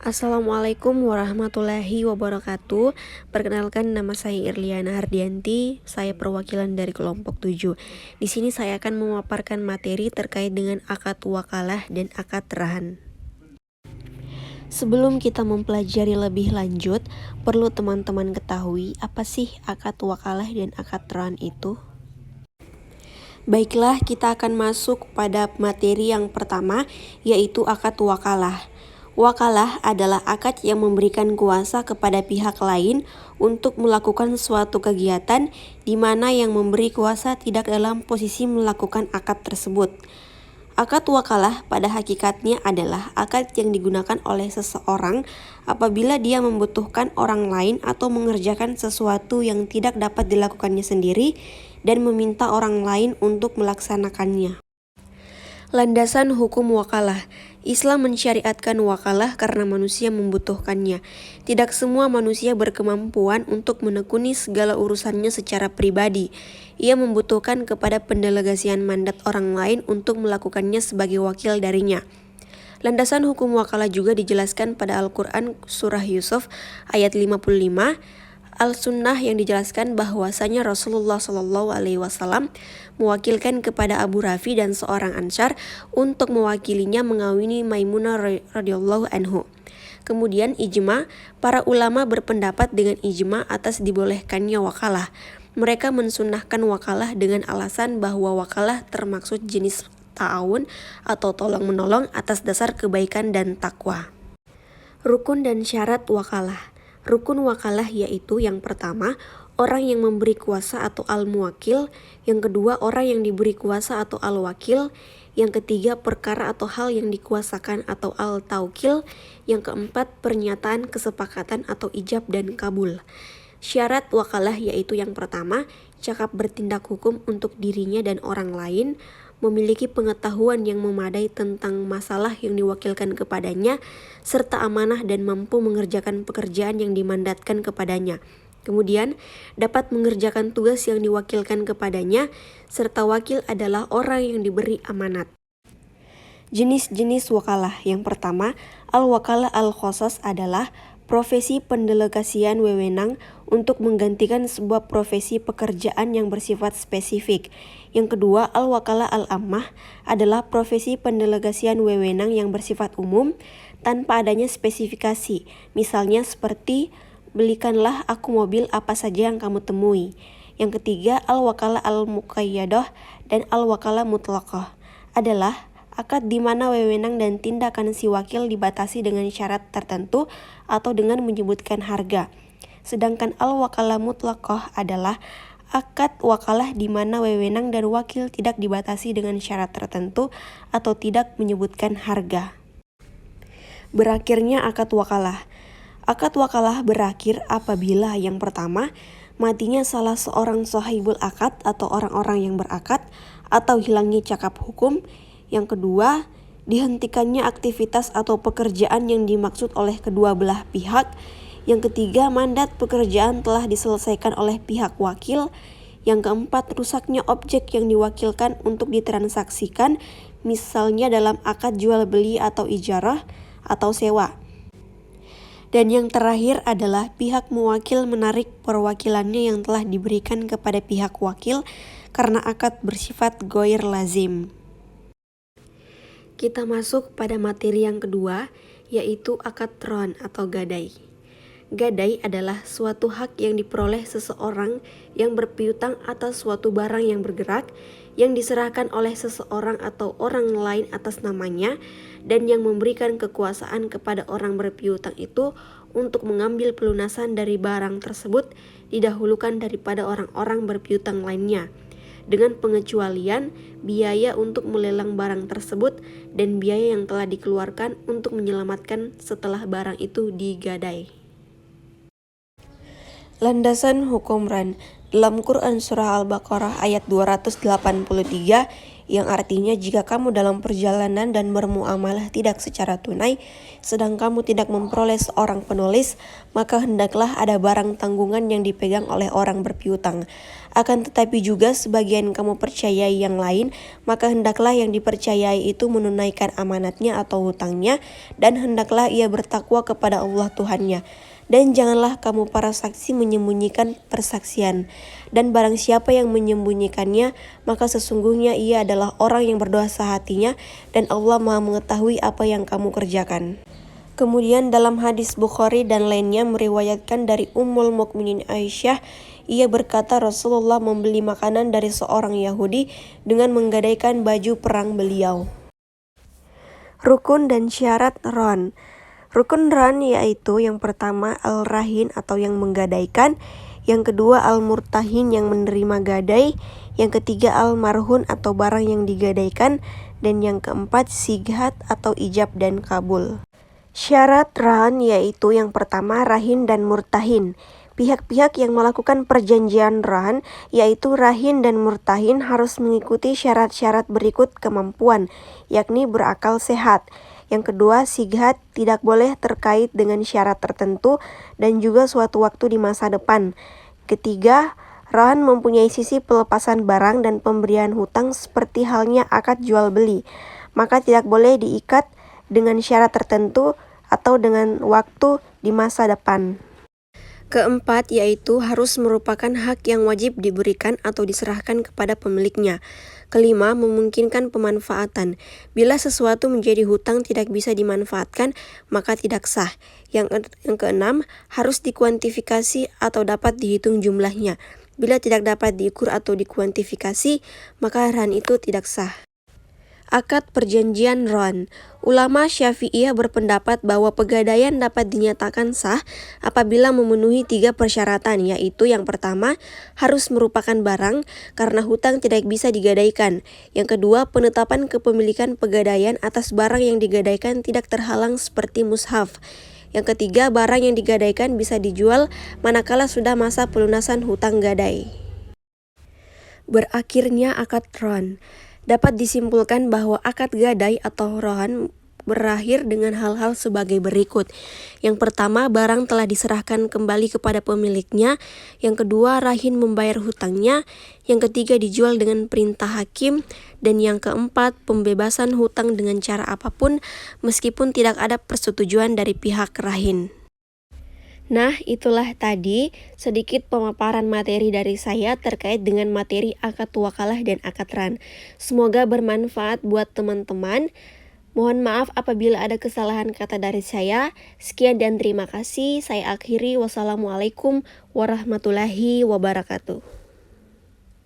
Assalamualaikum warahmatullahi wabarakatuh. Perkenalkan, nama saya Irliana Hardianti. Saya perwakilan dari kelompok 7. Di sini saya akan memaparkan materi terkait dengan akad wakalah dan akad rahan. Sebelum kita mempelajari lebih lanjut, perlu teman-teman ketahui apa sih akad wakalah dan akad rahan itu? Baiklah, kita akan masuk pada materi yang pertama, yaitu akad wakalah. Wakalah adalah akad yang memberikan kuasa kepada pihak lain untuk melakukan suatu kegiatan di mana yang memberi kuasa tidak dalam posisi melakukan akad tersebut. Akad wakalah pada hakikatnya adalah akad yang digunakan oleh seseorang apabila dia membutuhkan orang lain atau mengerjakan sesuatu yang tidak dapat dilakukannya sendiri dan meminta orang lain untuk melaksanakannya. Landasan hukum wakalah. Islam mensyariatkan wakalah karena manusia membutuhkannya. Tidak semua manusia berkemampuan untuk menekuni segala urusannya secara pribadi. Ia membutuhkan kepada pendelegasian mandat orang lain untuk melakukannya sebagai wakil darinya. Landasan hukum wakalah juga dijelaskan pada Al-Quran Surah Yusuf ayat 55, Al-Sunnah yang dijelaskan bahwasanya Rasulullah SAW mewakilkan kepada Abu Rafi dan seorang Ansar untuk mewakilinya mengawini Maimunah radhiyallahu anhu. Kemudian ijma, para ulama berpendapat dengan ijma atas dibolehkannya wakalah. Mereka mensunnahkan wakalah dengan alasan bahwa wakalah termaksud jenis ta'awun atau tolong-menolong atas dasar kebaikan dan takwa. Rukun dan syarat wakalah. Rukun wakalah yaitu yang pertama, orang yang memberi kuasa atau al-muwakil, yang kedua, orang yang diberi kuasa atau al-wakil, yang ketiga, perkara atau hal yang dikuasakan atau al-taukil, yang keempat, pernyataan kesepakatan atau ijab dan kabul. Syarat wakalah yaitu yang pertama, cakap bertindak hukum untuk dirinya dan orang lain, memiliki pengetahuan yang memadai tentang masalah yang diwakilkan kepadanya, serta amanah dan mampu mengerjakan pekerjaan yang dimandatkan kepadanya. Kemudian, dapat mengerjakan tugas yang diwakilkan kepadanya, serta wakil adalah orang yang diberi amanat. Jenis-jenis wakalah. Yang pertama, al-wakalah al-khosas adalah profesi pendelegasian wewenang untuk menggantikan sebuah profesi pekerjaan yang bersifat spesifik. Yang kedua, al-wakalah al-ammah adalah profesi pendelegasian wewenang yang bersifat umum tanpa adanya spesifikasi. Misalnya seperti, belikanlah aku mobil apa saja yang kamu temui. Yang ketiga, al-wakalah al-muqayyadah dan al-wakalah mutlaqah adalah akad di mana wewenang dan tindakan si wakil dibatasi dengan syarat tertentu atau dengan menyebutkan harga. Sedangkan al-wakalah mutlaqah adalah akad wakalah di mana wewenang dan wakil tidak dibatasi dengan syarat tertentu atau tidak menyebutkan harga. Berakhirnya akad wakalah. Akad wakalah berakhir apabila yang pertama, matinya salah seorang sahibul akad atau orang-orang yang berakad atau hilangnya cakap hukum. Yang kedua, dihentikannya aktivitas atau pekerjaan yang dimaksud oleh kedua belah pihak. Yang ketiga, mandat pekerjaan telah diselesaikan oleh pihak wakil. Yang keempat, rusaknya objek yang diwakilkan untuk ditransaksikan, misalnya dalam akad jual beli atau ijarah atau sewa. Dan yang terakhir adalah pihak muwakil menarik perwakilannya yang telah diberikan kepada pihak wakil karena akad bersifat ghair lazim. Kita masuk pada materi yang kedua, yaitu akad rahan atau gadai. Gadai adalah suatu hak yang diperoleh seseorang yang berpiutang atas suatu barang yang bergerak, yang diserahkan oleh seseorang atau orang lain atas namanya, dan yang memberikan kekuasaan kepada orang berpiutang itu untuk mengambil pelunasan dari barang tersebut didahulukan daripada orang-orang berpiutang lainnya, dengan pengecualian biaya untuk melelang barang tersebut dan biaya yang telah dikeluarkan untuk menyelamatkan setelah barang itu digadai. Landasan hukum rahan. Dalam Quran Surah Al-Baqarah ayat 283, yang artinya jika kamu dalam perjalanan dan bermuamalah tidak secara tunai, sedang kamu tidak memperoleh seorang penulis, maka hendaklah ada barang tanggungan yang dipegang oleh orang berpiutang. Akan tetapi juga sebagian kamu percayai yang lain, maka hendaklah yang dipercayai itu menunaikan amanatnya atau hutangnya, dan hendaklah ia bertakwa kepada Allah Tuhannya. Dan janganlah kamu para saksi menyembunyikan persaksian. Dan barang siapa yang menyembunyikannya, maka sesungguhnya ia adalah orang yang berdosa hatinya, dan Allah Maha mengetahui apa yang kamu kerjakan. Kemudian dalam hadis Bukhari dan lainnya meriwayatkan dari Ummul Mukminin Aisyah, ia berkata Rasulullah membeli makanan dari seorang Yahudi dengan menggadaikan baju perang beliau. Rukun dan syarat ron. Rukun ron yaitu yang pertama al-rahin atau yang menggadaikan, yang kedua al-murtahin yang menerima gadai, yang ketiga al-marhun atau barang yang digadaikan, dan yang keempat sighat atau ijab dan kabul. Syarat ron yaitu yang pertama rahin dan murtahin. Pihak-pihak yang melakukan perjanjian ron, yaitu rahin dan murtahin, harus mengikuti syarat-syarat berikut kemampuan, yakni berakal sehat. Yang kedua, sighat tidak boleh terkait dengan syarat tertentu dan juga suatu waktu di masa depan. Ketiga, ron mempunyai sisi pelepasan barang dan pemberian hutang seperti halnya akad jual beli, maka tidak boleh diikat dengan syarat tertentu atau dengan waktu di masa depan. Keempat, yaitu harus merupakan hak yang wajib diberikan atau diserahkan kepada pemiliknya. Kelima, memungkinkan pemanfaatan. Bila sesuatu menjadi hutang tidak bisa dimanfaatkan, maka tidak sah. Yang keenam, harus dikuantifikasi atau dapat dihitung jumlahnya. Bila tidak dapat diukur atau dikuantifikasi, maka ron itu tidak sah. Akad perjanjian ron. Ulama Syafi'iyah berpendapat bahwa pegadaian dapat dinyatakan sah apabila memenuhi 3 persyaratan, yaitu yang pertama, harus merupakan barang karena hutang tidak bisa digadaikan. Yang kedua, penetapan kepemilikan pegadaian atas barang yang digadaikan tidak terhalang seperti mushaf. Yang ketiga, barang yang digadaikan bisa dijual manakala sudah masa pelunasan hutang gadai. Berakhirnya akad ron. Dapat disimpulkan bahwa akad gadai atau ron berakhir dengan hal-hal sebagai berikut. Yang pertama, barang telah diserahkan kembali kepada pemiliknya. Yang kedua, rahin membayar hutangnya. Yang ketiga, dijual dengan perintah hakim. Dan yang keempat, pembebasan hutang dengan cara apapun meskipun tidak ada persetujuan dari pihak rahin. Nah, itulah tadi sedikit pemaparan materi dari saya terkait dengan materi akad wakalah dan akad ron. Semoga bermanfaat buat teman-teman. Mohon maaf apabila ada kesalahan kata dari saya. Sekian dan terima kasih. Saya akhiri. Wassalamualaikum warahmatullahi wabarakatuh.